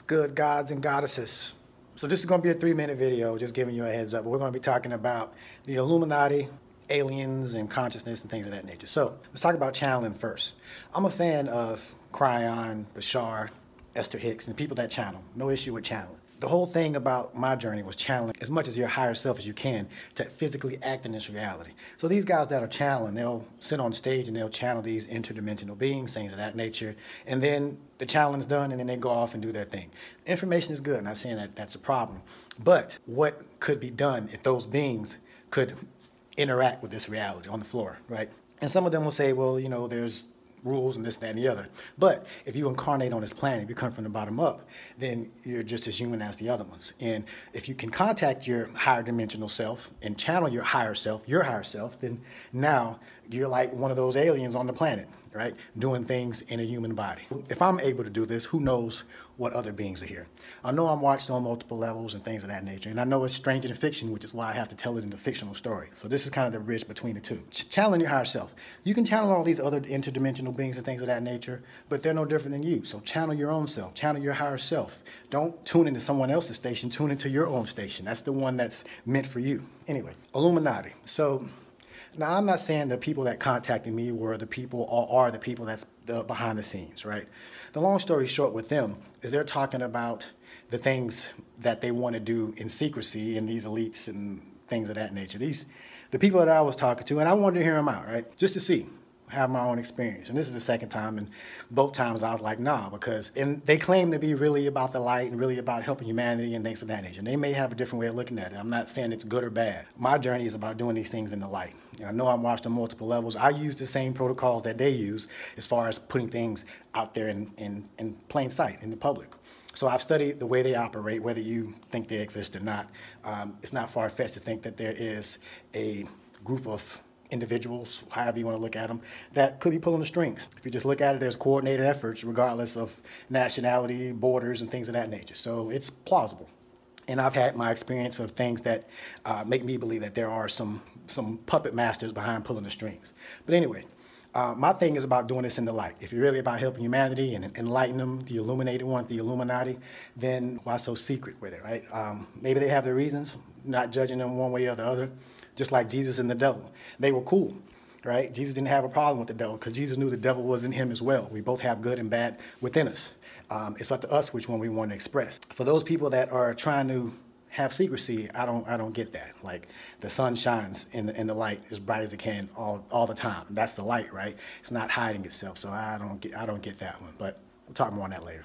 Good, gods and goddesses? So this is going to be a 3-minute video, just giving you a heads up. We're going to be talking about the Illuminati, aliens, and consciousness and things of that nature. So let's talk about channeling first. I'm a fan of Kryon, Bashar, Esther Hicks, and people that channel. No issue with channeling. The whole thing about my journey was channeling as much as your higher self as you can to physically act in this reality. So these guys that are channeling, they'll sit on stage and they'll channel these interdimensional beings, things of that nature, and then the channeling's done and then they go off and do their thing. Information is good, I'm not saying that that's a problem, but what could be done if those beings could interact with this reality on the floor, right? And some of them will say, well, you know, there's rules and this, that, and the other. But if you incarnate on this planet, if you come from the bottom up, then you're just as human as the other ones. And if you can contact your higher dimensional self and channel your higher self, then now you're like one of those aliens on the planet, right? Doing things in a human body. If I'm able to do this, who knows what other beings are here? I know I'm watched on multiple levels and things of that nature, and I know it's stranger than fiction, which is why I have to tell it in the fictional story. So this is kind of the bridge between the two. Channeling your higher self. You can channel all these other interdimensional beings and things of that nature, but they're no different than you. So channel your own self, channel your higher self. Don't tune into someone else's station, tune into your own station. That's the one that's meant for you. Anyway, Illuminati. So now, I'm not saying the people that contacted me were the people or are the people that's behind the scenes, right? The long story short with them is they're talking about the things that they want to do in secrecy in these elites and things of that nature. The people that I was talking to, and I wanted to hear them out, right? Just to see, have my own experience. And this is the second time, and both times I was like, nah, because they claim to be really about the light and really about helping humanity and things of that nature. And they may have a different way of looking at it. I'm not saying it's good or bad. My journey is about doing these things in the light. And I know I'm watched on multiple levels. I use the same protocols that they use as far as putting things out there in plain sight, in the public. So I've studied the way they operate, whether you think they exist or not. It's not far-fetched to think that there is a group of individuals, however you want to look at them, that could be pulling the strings. If you just look at it, there's coordinated efforts regardless of nationality, borders, and things of that nature. So it's plausible. And I've had my experience of things that make me believe that there are some puppet masters behind pulling the strings. But anyway, my thing is about doing this in the light. If you're really about helping humanity and enlightening them, the illuminated ones, the Illuminati, then why so secret with it, right? Maybe they have their reasons, not judging them one way or the other. Just like Jesus and the devil. They were cool, right? Jesus didn't have a problem with the devil because Jesus knew the devil was in him as well. We both have good and bad within us. It's up to us which one we want to express. For those people that are trying to have secrecy, I don't get that. Like the sun shines in the light as bright as it can all the time. That's the light, right? It's not hiding itself, so I don't get that one. But we'll talk more on that later.